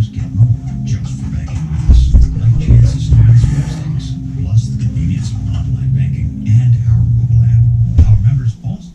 members get more just for banking with us, like chances to win sweepstakes, plus the convenience of online banking and our mobile app. Our members also.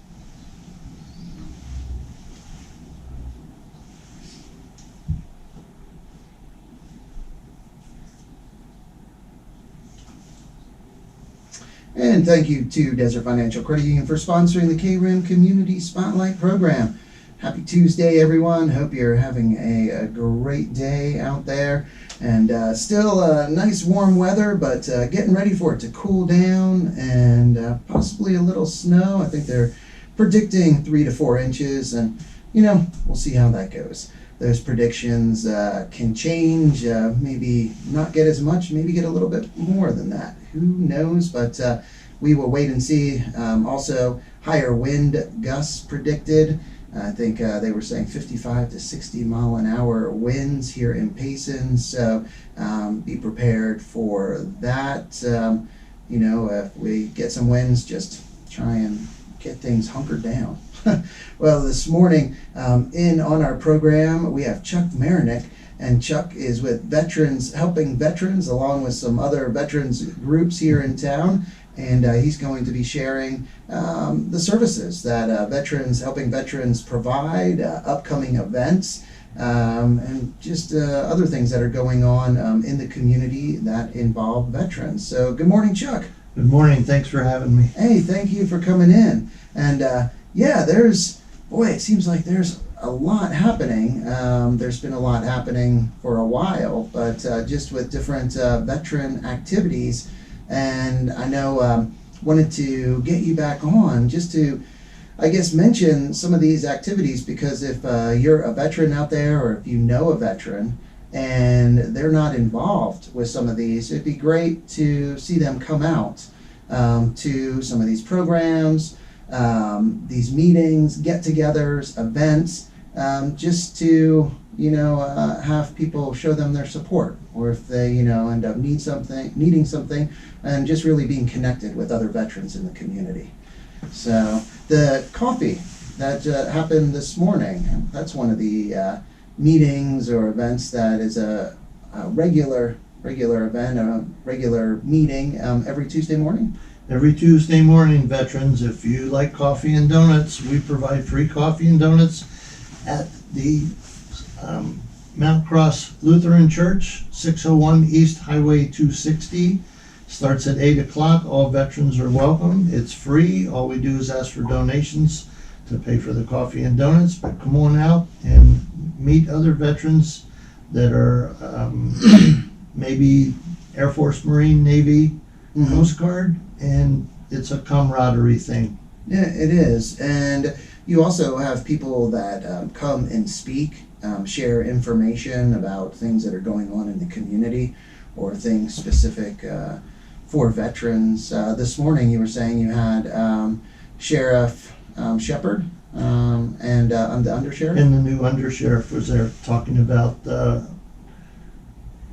And thank you to Desert Financial Credit Union for sponsoring the KRIM Community Spotlight Program. Happy Tuesday, everyone. Hope you're having a great day out there. And still nice warm weather, but getting ready for it to cool down and possibly a little snow. I think they're predicting 3 to 4 inches, and we'll see how that goes. Those predictions can change, maybe not get as much, maybe get a little bit more than that. Who knows? But we will wait and see. Also, higher wind gusts predicted. I think they were saying 55 to 60 mile an hour winds here in Payson. So be prepared for that. If we get some winds, just try and get things hunkered down. Well, this morning on our program, we have Chuck Marinick, and Chuck is with Veterans, helping veterans along with some other veterans groups here in town, and he's going to be sharing the services that helping veterans provide, upcoming events, and just other things that are going on in the community that involve veterans. So good morning, Chuck. Good morning. Thanks for having me. Hey, thank you for coming in. And it seems like there's a lot happening. There's been a lot happening for a while, but just with different veteran activities. And I know wanted to get you back on just to, I guess, mention some of these activities, because if you're a veteran out there, or if you know a veteran and they're not involved with some of these, it'd be great to see them come out to some of these programs, these meetings, get-togethers, events, just to have people show them their support, or if they end up needing something, and just really being connected with other veterans in the community. So the coffee that happened this morning, that's one of the meetings or events that is a regular event, a regular meeting every Tuesday morning. Every Tuesday morning, veterans, if you like coffee and donuts, we provide free coffee and donuts at the Mount Cross Lutheran Church, 601 East Highway 260. Starts at 8 o'clock. All veterans are welcome. It's free. All we do is ask for donations to pay for the coffee and donuts. But come on out and meet other veterans that are maybe Air Force, Marine, Navy, Coast Guard, and it's a camaraderie thing. Yeah, it is. And you also have people that come and speak, share information about things that are going on in the community, or things specific for veterans. This morning you were saying you had Sheriff Shepard and the undersheriff? And the new undersheriff was there talking about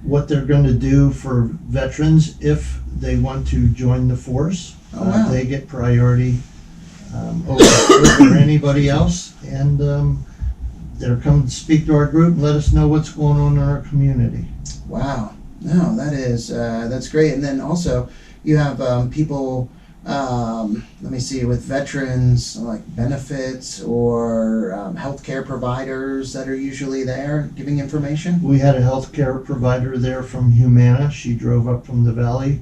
what they're going to do for veterans if they want to join the force. Oh, wow. They get priority over anybody else, and they're coming to speak to our group and let us know what's going on in our community. Wow. No, that's great. And then also you have people, let me see, with veterans, like benefits or healthcare providers that are usually there giving information. We had a healthcare provider there from Humana. She drove up from the valley.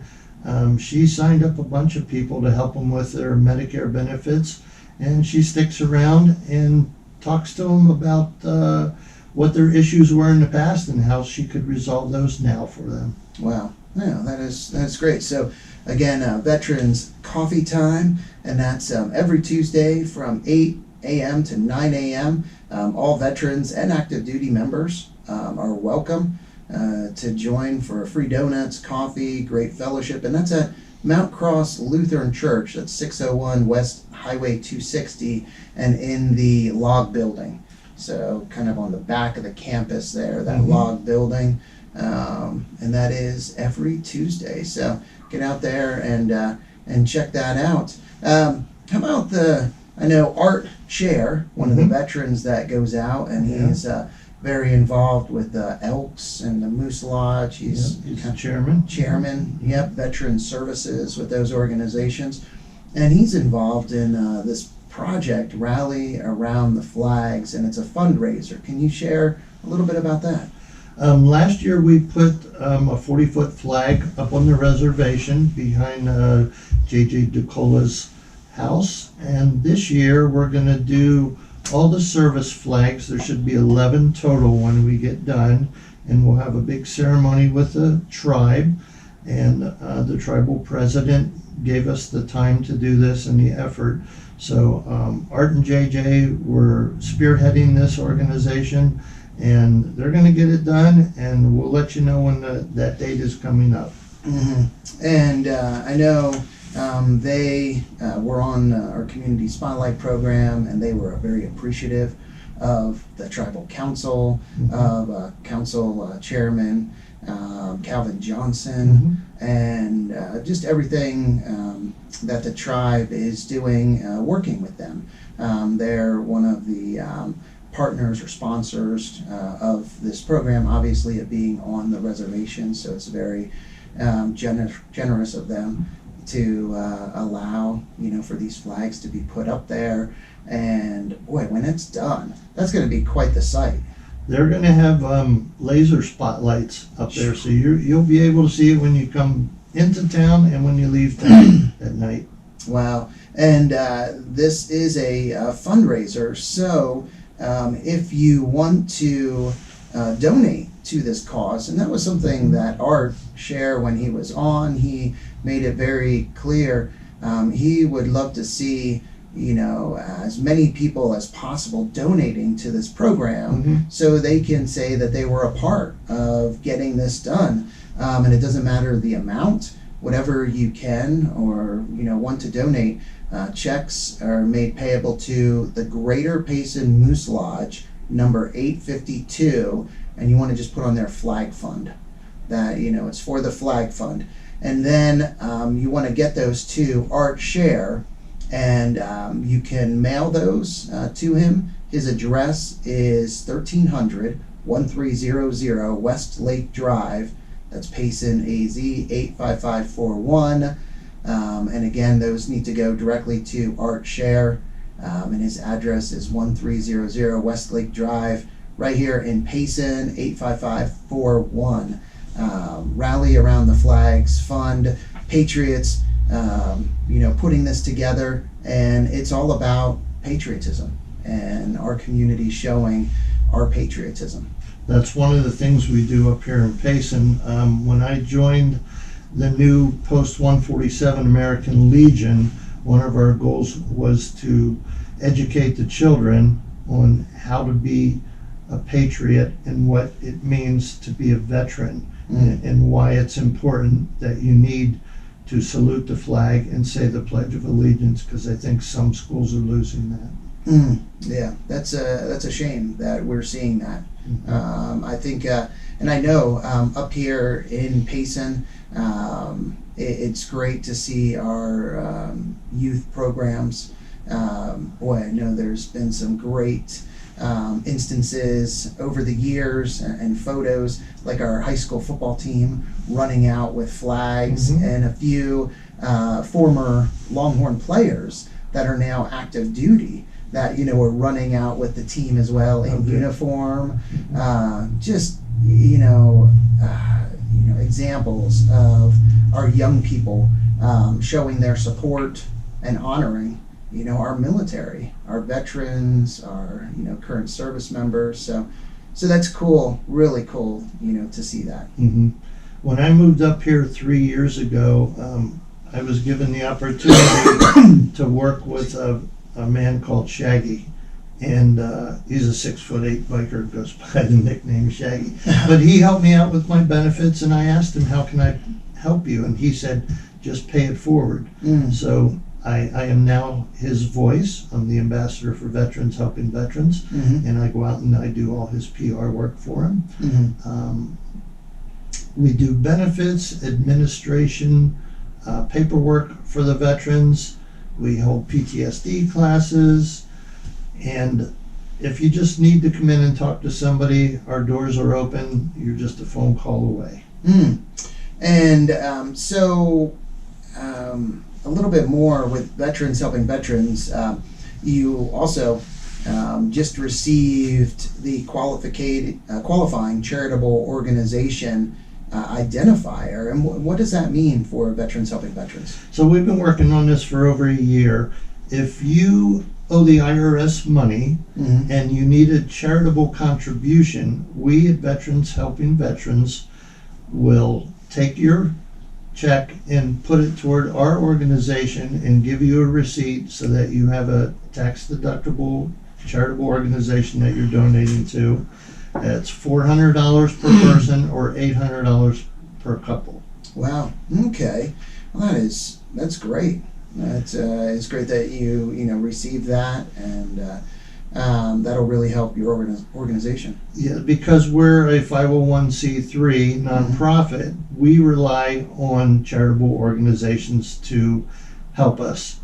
She signed up a bunch of people to help them with their Medicare benefits, and she sticks around and talks to them about what their issues were in the past and how she could resolve those now for them. Wow. Yeah, that's great. So again, Veterans Coffee Time, and that's every Tuesday from 8 a.m. to 9 a.m. All veterans and active duty members are welcome to join for free donuts, coffee, great fellowship, and that's at Mount Cross Lutheran Church. That's 601 West Highway 260, and in the log building. So kind of on the back of the campus there, that log building, and that is every Tuesday. So get out there and check that out. How about I know Art Chair, one of the veterans that goes out, and he's very involved with the Elks and the Moose Lodge. He's He's the chairman. chairman, yep, veteran services with those organizations. And he's involved in this project, Rally Around the Flags, and it's a fundraiser. Can you share a little bit about that? Last year we put a 40-foot flag up on the reservation behind J.J. DeCola's house. And this year we're going to do all the service flags. There should be 11 total when we get done. And we'll have a big ceremony with the tribe. And the tribal president gave us the time to do this and the effort. So Art and JJ were spearheading this organization, and they're going to get it done, and we'll let you know when that date is coming up. Mm-hmm. And I know they were on our community spotlight program, and they were very appreciative of the tribal council, of council chairman Calvin Johnson, and just everything that the tribe is doing, working with them. They're one of the partners or sponsors of this program, obviously it being on the reservation, so it's very generous of them to allow, for these flags to be put up there. And boy, when it's done, that's going to be quite the sight. They're going to have laser spotlights up there, so you'll be able to see it when you come into town and when you leave town at night. Wow. And this is a fundraiser, so if you want to donate to this cause, and that was something that Art shared when he was on, he made it very clear. He would love to see as many people as possible donating to this program, so they can say that they were a part of getting this done. And it doesn't matter the amount, whatever you can or want to donate. Checks are made payable to the Greater Payson Moose Lodge, number 852, and you want to just put on their flag fund. That it's for the flag fund, and then you want to get those to Art Share. And you can mail those to him. His address is 1300 West Lake Drive. That's Payson, AZ 85541. And again, those need to go directly to Art Share. And his address is 1300 West Lake Drive, right here in Payson, 85541. Rally Around the Flags Fund, Patriots. Putting this together, and it's all about patriotism and our community showing our patriotism. That's one of the things we do up here in Payson. When I joined the new post-147 American Legion, one of our goals was to educate the children on how to be a patriot and what it means to be a veteran, and why it's important that you need to salute the flag and say the Pledge of Allegiance, because I think some schools are losing that. Yeah, that's a shame that we're seeing that. I think, and I know up here in Payson, it's great to see our youth programs. Boy, I know there's been some great instances over the years and photos, like our high school football team running out with flags, and a few former Longhorn players that are now active duty that are running out with the team as well in uniform. Just examples of our young people showing their support and honoring our military, our veterans, our current service members. So that's cool, really cool, to see that. When I moved up here 3 years ago, I was given the opportunity to work with a man called Shaggy, and he's a 6'8" biker, goes by the nickname Shaggy. But he helped me out with my benefits, and I asked him, how can I help you? And he said, just pay it forward. So I am now his voice. I'm the ambassador for Veterans Helping Veterans, and I go out and I do all his PR work for him. We do benefits, administration, paperwork for the veterans. We hold PTSD classes, and if you just need to come in and talk to somebody, our doors are open. You're just a phone call away. And a little bit more with Veterans Helping Veterans. You also just received the qualifying charitable organization identifier. And what does that mean for Veterans Helping Veterans? So we've been working on this for over a year. If you owe the IRS money and you need a charitable contribution, we at Veterans Helping Veterans will take your check and put it toward our organization and give you a receipt so that you have a tax-deductible charitable organization that you're donating to. It's $400 per person or $800 per couple. Wow. Okay. Well, that's great. It's great that you received that, and that'll really help your organization. Yeah, because we're a 501c3 nonprofit, we rely on charitable organizations to help us.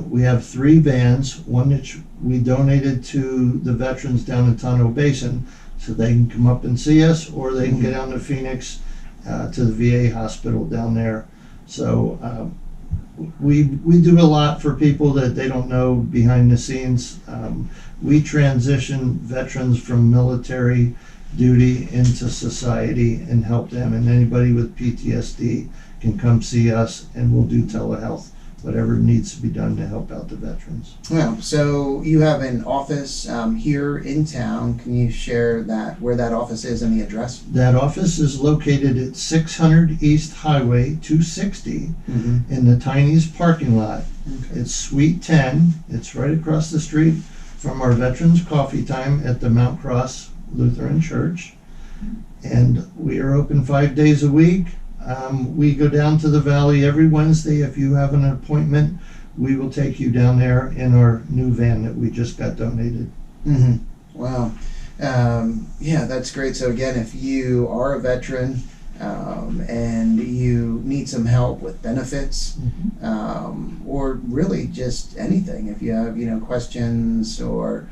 We have 3 vans, one that we donated to the veterans down in Tonto Basin so they can come up and see us, or they can get down to Phoenix to the VA hospital down there. So we do a lot for people that they don't know behind the scenes. We transition veterans from military duty into society and help them, and anybody with PTSD can come see us, and we'll do telehealth, whatever needs to be done to help out the veterans. Well, so you have an office here in town. Can you share where that office is and the address? That office is located at 600 East Highway 260 in the Tiny's parking lot. Okay. It's Suite 10. It's right across the street from our Veterans Coffee Time at the Mount Cross Lutheran Church. And we are open 5 days a week. We go down to the valley every Wednesday. If you have an appointment, we will take you down there in our new van that we just got donated. Wow. Yeah, that's great. So again, if you are a veteran and you need some help with benefits, or really just anything, if you have questions or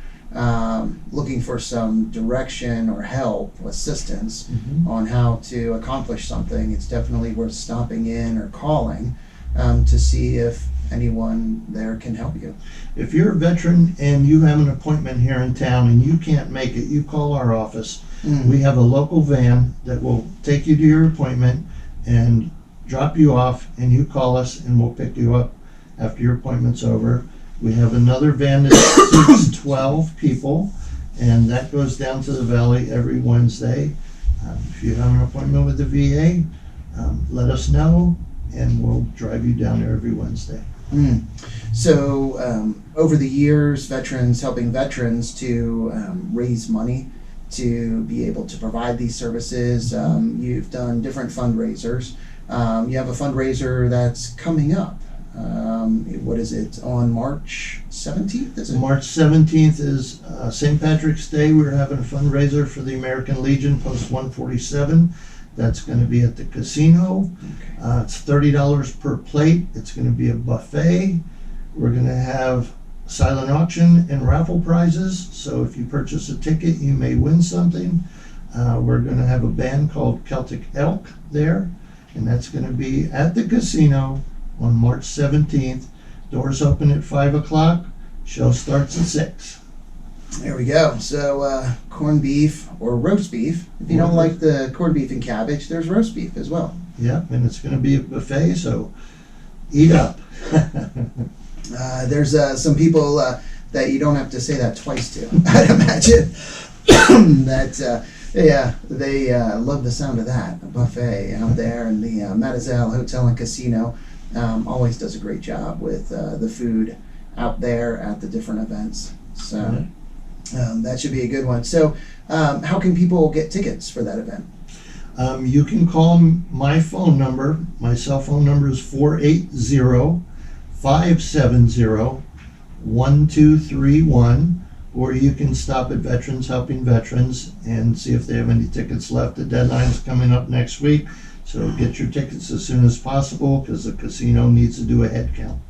looking for some direction or help, assistance on how to accomplish something, it's definitely worth stopping in or calling to see if anyone there can help you. If you're a veteran and you have an appointment here in town and you can't make it, you call our office. We have a local van that will take you to your appointment and drop you off, and you call us and we'll pick you up after your appointment's over. We have another van that seats 12 people, and that goes down to the valley every Wednesday. If you have an appointment with the VA, let us know, and we'll drive you down there every Wednesday. So over the years, Veterans Helping Veterans to raise money to be able to provide these services. You've done different fundraisers. You have a fundraiser that's coming up. What is it, on March 17th? Is it? March 17th is St. Patrick's Day. We're having a fundraiser for the American Legion Post 147. That's going to be at the casino. It's $30 per plate. It's going to be a buffet. We're going to have silent auction and raffle prizes. So if you purchase a ticket, you may win something. We're going to have a band called Celtic Elk there, and that's going to be at the casino on March 17th. Doors open at 5 o'clock. Show starts at 6. There we go. So corned beef or roast beef. If you don't like the corned beef and cabbage, there's roast beef as well. Yep, and it's going to be a buffet, so eat up. There's some people that you don't have to say that twice to, I'd imagine. They love the sound of that. A buffet out there, and the Matazel Hotel and Casino always does a great job with the food out there at the different events. So that should be a good one. So how can people get tickets for that event? You can call my phone number. My cell phone number is 480-570-1231, or you can stop at Veterans Helping Veterans and see if they have any tickets left. The deadline is coming up next week, so get your tickets as soon as possible because the casino needs to do a head count.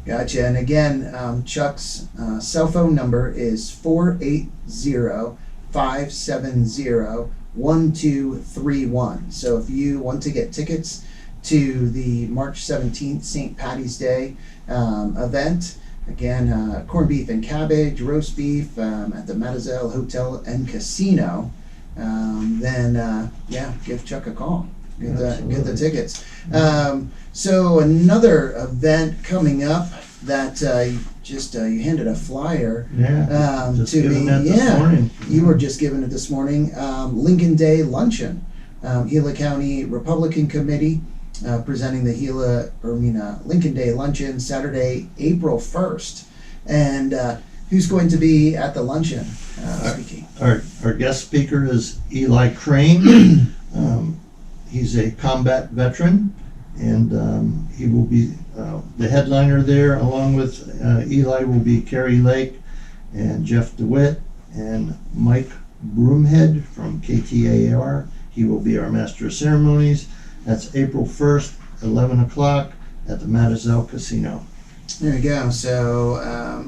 Gotcha. And again, Chuck's cell phone number is 480-570-1231. So if you want to get tickets to the March 17th St. Patty's Day event, again, corned beef and cabbage, roast beef at the Matazel Hotel and Casino, then give Chuck a call. Get the tickets. So another event coming up that you handed a flyer Just to given me. that this morning. You were just given it this morning. Lincoln Day Luncheon, Gila County Republican Committee presenting the Lincoln Day Luncheon Saturday, April 1st. And who's going to be at the luncheon speaking? Our guest speaker is Eli KRIM. He's a combat veteran, and he will be the headliner there. Along with Eli will be Carrie Lake and Jeff DeWitt and Mike Broomhead from KTAR. He will be our master of ceremonies. That's April 1st, 11 o'clock at the Matazel Casino. There you go. So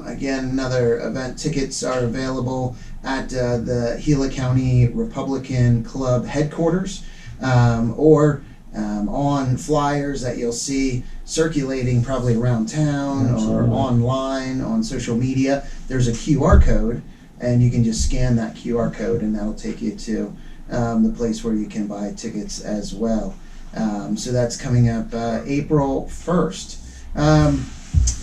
again, another event. Tickets are available at the Gila County Republican Club headquarters, or on flyers that you'll see circulating probably around town. Absolutely. Or online on social media. There's a QR code, and you can just scan that QR code, and that'll take you to the place where you can buy tickets as well. So that's coming up April 1st.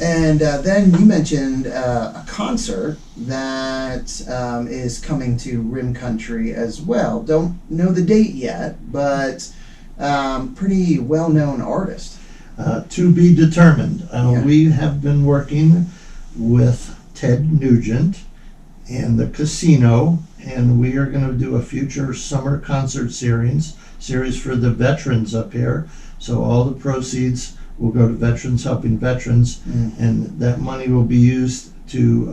And then you mentioned a concert that is coming to Rim Country as well. Don't know the date yet, but pretty well-known artist. To be determined. Yeah. We have been working with Ted Nugent and the casino, and we are going to do a future summer concert series for the veterans up here. So all the proceeds will go to Veterans Helping Veterans, and that money will be used to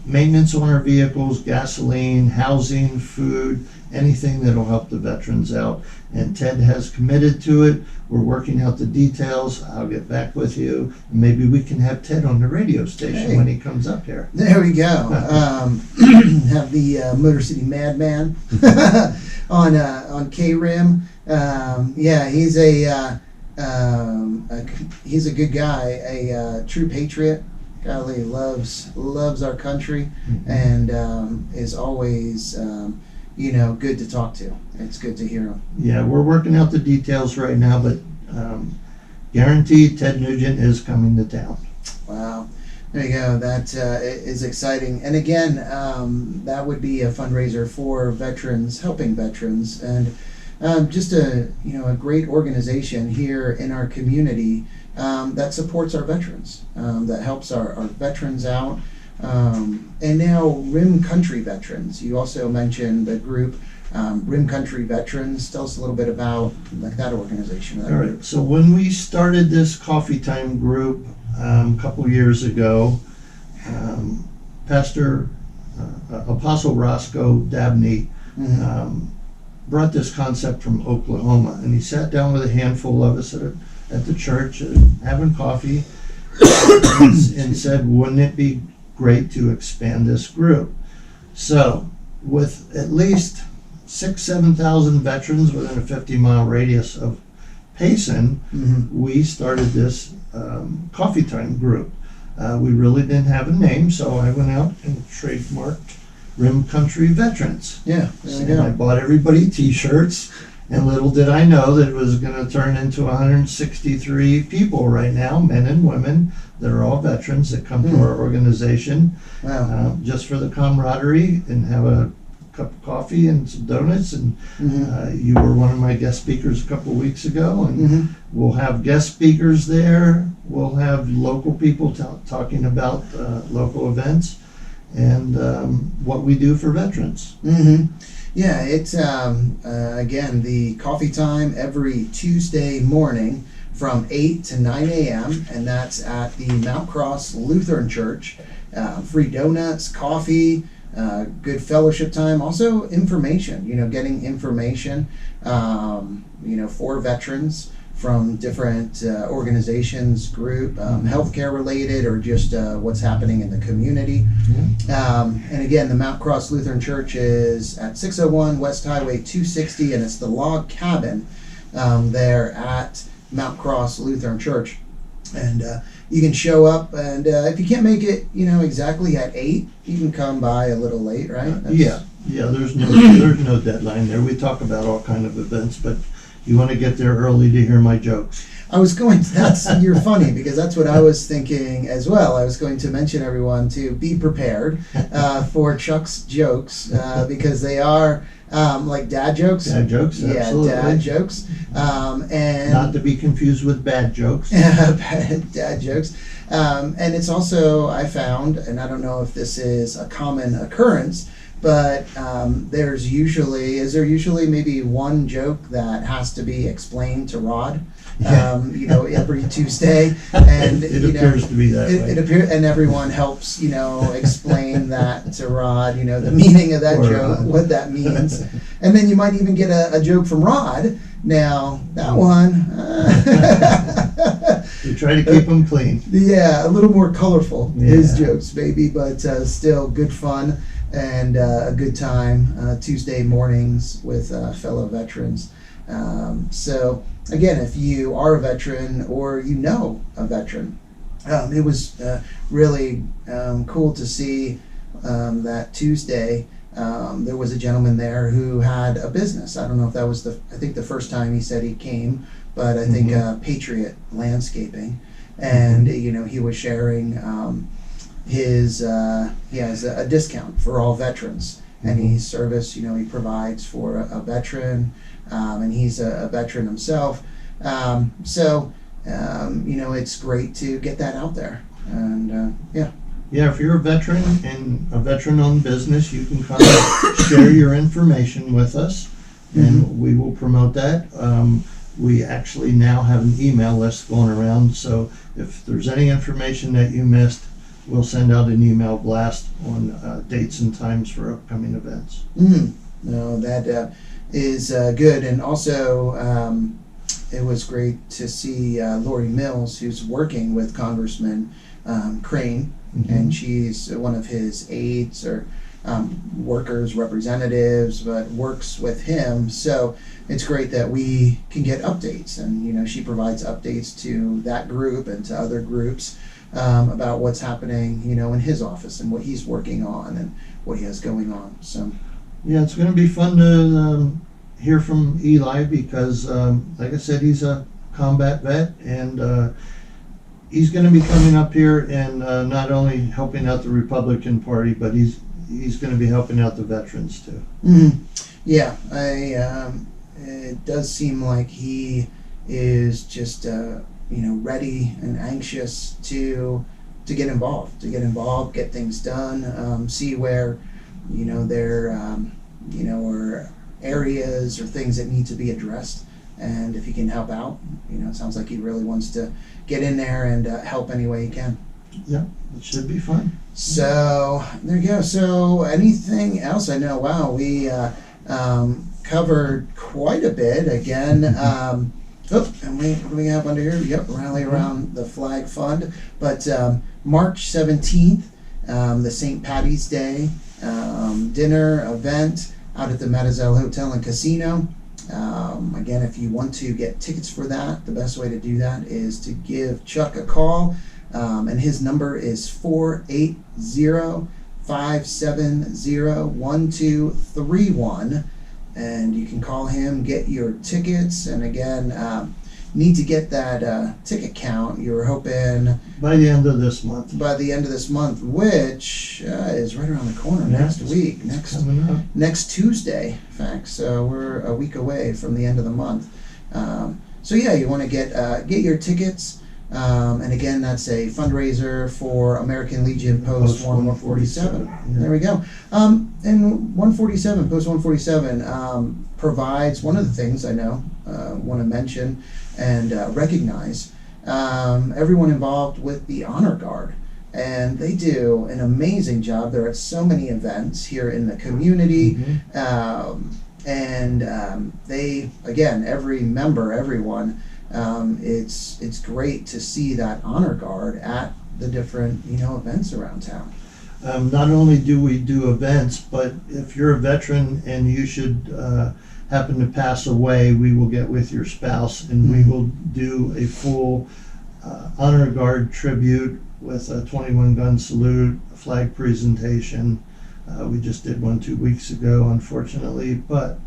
maintenance on our vehicles, gasoline, housing, food, anything that'll help the veterans out. And Ted has committed to it. We're working out the details. I'll get back with you. Maybe we can have Ted on the radio station when he comes up here. There we go. Have the Motor City Madman on KRIM. He's a good guy, a true patriot. Golly, loves our country, and is always good to talk to. It's good to hear him. Yeah, we're working out the details right now, but guaranteed Ted Nugent is coming to town. Wow. There you go. That is exciting. And again, that would be a fundraiser for veterans, helping veterans, and just a great organization here in our community that supports our veterans, that helps our veterans out. And now Rim Country Veterans. You also mentioned the group Rim Country Veterans. Tell us a little bit about that organization. All right. So when we started this coffee time group a couple years ago, Pastor Apostle Roscoe Dabney brought this concept from Oklahoma, and he sat down with a handful of us at the church having coffee and said, wouldn't it be great to expand this group? So with at least 7,000 veterans within a 50-mile radius of Payson, we started this coffee time group. We really didn't have a name, so I went out and trademarked Rim Country Veterans. Yeah, there you And I go. bought everybody t-shirts, and little did I know that it was going to turn into 163 people right now, men and women, that are all veterans that come to our organization Wow. just for the camaraderie and have a cup of coffee and some donuts. And you were one of my guest speakers a couple of weeks ago, and we'll have guest speakers there. We'll have local people talking about local events and what we do for veterans. Yeah, it's again the coffee time every Tuesday morning from 8 to 9 a.m. and that's at the Mount Cross Lutheran Church. Free donuts, coffee, good fellowship time, also information. Getting information. For veterans, from different organizations, group, healthcare related, or just what's happening in the community. And again, the Mount Cross Lutheran Church is at 601 West Highway 260, and it's the log cabin there at Mount Cross Lutheran Church. And you can show up, and if you can't make it, exactly at 8, you can come by a little late, right? Yeah. There's no deadline there. We talk about all kind of events, but you want to get there early to hear my jokes. You're funny, because that's what I was thinking as well. I was going to mention everyone to be prepared for Chuck's jokes, because they are like dad jokes. Dad jokes, absolutely. Yeah, dad jokes. And not to be confused with bad jokes. Dad jokes. And it's also, I found, and I don't know if this is a common occurrence, but is there usually maybe one joke that has to be explained to Rod, every Tuesday, and it appears to be that way. And everyone helps, explain that to Rod, the meaning of that joke, what that means, and then you might even get a joke from Rod. Now that one, we try to keep them clean. Yeah, a little more colorful, his jokes, maybe, but still good fun. And a good time Tuesday mornings with fellow veterans. So again, if you are a veteran or a veteran, it was really cool to see that Tuesday there was a gentleman there who had a business. I don't know if that was I think the first time he said he came, but I think Patriot Landscaping, and he was sharing he has a discount for all veterans, and his service, he provides for a veteran, and he's a veteran himself. So it's great to get that out there, and if you're a veteran and a veteran-owned business, you can come and share your information with us, and we will promote that. We actually now have an email list going around, so if there's any information that you missed, we'll send out an email blast on dates and times for upcoming events. No, that is good. And also, it was great to see Lori Mills, who's working with Congressman KRIM, and she's one of his aides or workers, representatives, but works with him. So it's great that we can get updates, and she provides updates to that group and to other groups about what's happening, in his office and what he's working on and what he has going on. So it's going to be fun to hear from Eli, because like I said, he's a combat vet, and he's going to be coming up here and not only helping out the Republican Party, but he's going to be helping out the veterans too. Yeah, it does seem like he is just ready and anxious to get involved, get things done, see where there are areas or things that need to be addressed, and if he can help out, it sounds like he really wants to get in there and help any way he can. Yeah, it should be fun. So there you go. So anything else? I know, wow, we covered quite a bit again. And what do we have under here? Yep, rally around the flag fund. But March 17th, the St. Patty's Day dinner event out at the Matazel Hotel and Casino. Again, if you want to get tickets for that, the best way to do that is to give Chuck a call. And his number is 480-570-1231. And you can call him, get your tickets, and again, need to get that ticket count. You're hoping by the end of this month. Which is right around the corner next week, next Tuesday, in fact. So we're a week away from the end of the month. So you want to get your tickets. And again, that's a fundraiser for American Legion Post 147. Yeah. There we go. And 147, Post 147 provides one of the things I know, want to mention and recognize everyone involved with the Honor Guard. And they do an amazing job. They're at so many events here in the community. They, again, everyone it's great to see that honor guard at the different events around town. Not only do we do events, but if you're a veteran and you should happen to pass away, we will get with your spouse and we will do a full honor guard tribute with a 21 gun salute, a flag presentation. We just did one 2 weeks ago, unfortunately, but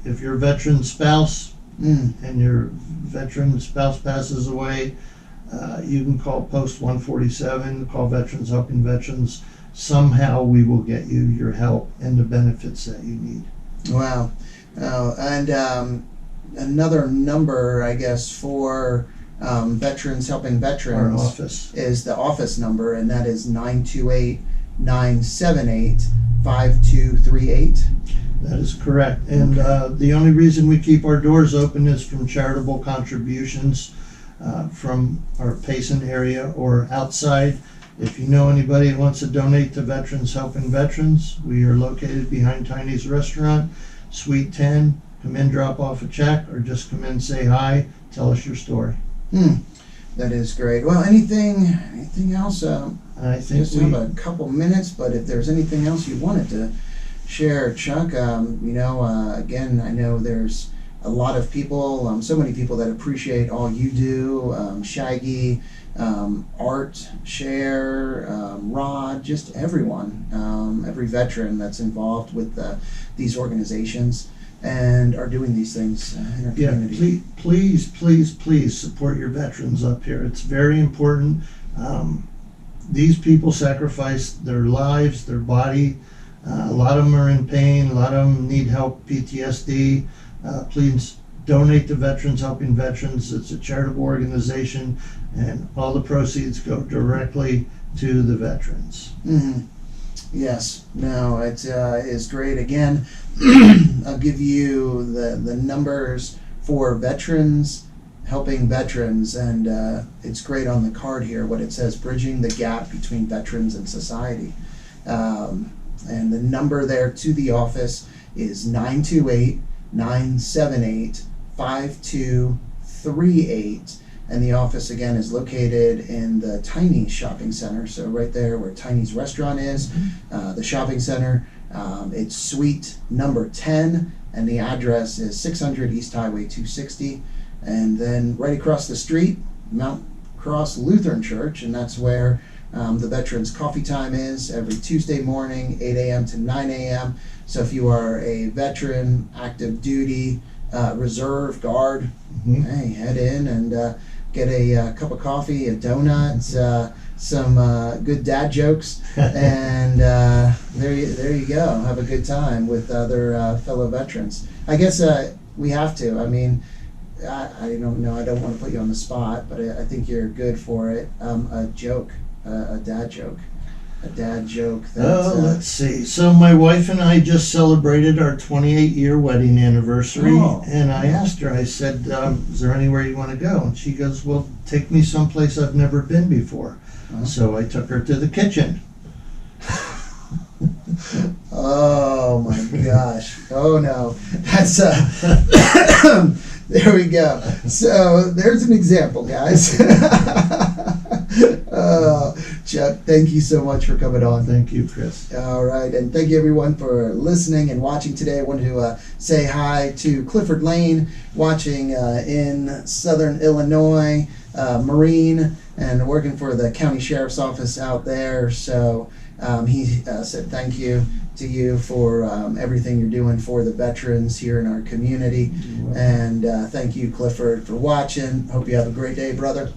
if your veteran spouse and your veteran spouse passes away, you can call Post 147, call Veterans Helping Veterans. Somehow we will get you your help and the benefits that you need. Wow. And another number, I guess, for Veterans Helping Our Veterans office. is the office number, and that is 928-978-5238. That is correct. And the only reason we keep our doors open is from charitable contributions from our Payson area or outside. If you know anybody that wants to donate to Veterans Helping Veterans, we are located behind Tiny's Restaurant, Suite 10. Come in, drop off a check, or just come in, say hi, tell us your story. That is great. Well, anything else? I We think just have a couple minutes, but if there's anything else you wanted to share, Chuck, again, I know there's a lot of people, so many people that appreciate all you do, Shaggy, Art, Cher, Rod, just everyone, every veteran that's involved with these organizations and are doing these things in our community. Please support your veterans up here. It's very important. These people sacrifice their lives, their body. A lot of them are in pain. A lot of them need help, PTSD. Please donate to Veterans Helping Veterans. It's a charitable organization, and all the proceeds go directly to the veterans. Yes, no, it is great. Again, I'll give you the numbers for Veterans Helping Veterans, and it's great on the card here what it says: bridging the gap between veterans and society. And the number there to the office is 928-978-5238. And the office again is located in the Tiny Shopping Center. So right there where Tiny's Restaurant is, the shopping center. It's suite number 10, and the address is 600 East Highway 260. And then right across the street, Mount Cross Lutheran Church, and that's where the Veterans Coffee Time is every Tuesday morning, 8 a.m. to 9 a.m. So if you are a veteran, active duty, reserve, guard, hey, head in and get a cup of coffee, a donut, some good dad jokes, and there you go. Have a good time with other fellow veterans. I guess we have to. I mean, I don't know. I don't want to put you on the spot, but I think you're good for it. A joke. A dad joke. A dad joke. Let's see. So my wife and I just celebrated our 28-year wedding anniversary, and I asked her, I said, is there anywhere you want to go? And she goes, well, take me someplace I've never been before. So I took her to the kitchen. Oh my gosh. Oh no. That's there we go. So there's an example, guys. Chuck, thank you so much for coming on. Thank you, Chris. All right, and thank you everyone for listening and watching today. I wanted to say hi to Clifford Lane, watching in Southern Illinois, Marine, and working for the county sheriff's office out there. So he said thank you to you for everything you're doing for the veterans here in our community. And thank you, Clifford, for watching. Hope you have a great day, brother.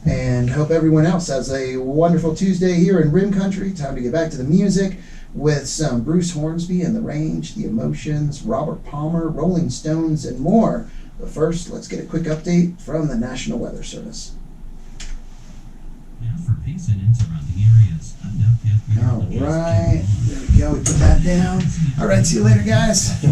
And hope everyone else has a wonderful Tuesday here in Rim Country. Time to get back to the music with some Bruce Hornsby and the Range, the Emotions, Robert Palmer, Rolling Stones, and more. But first, let's get a quick update from the National Weather Service. Now for Payson and surrounding areas. All right, there we go. We put that down. All right, see you later, guys.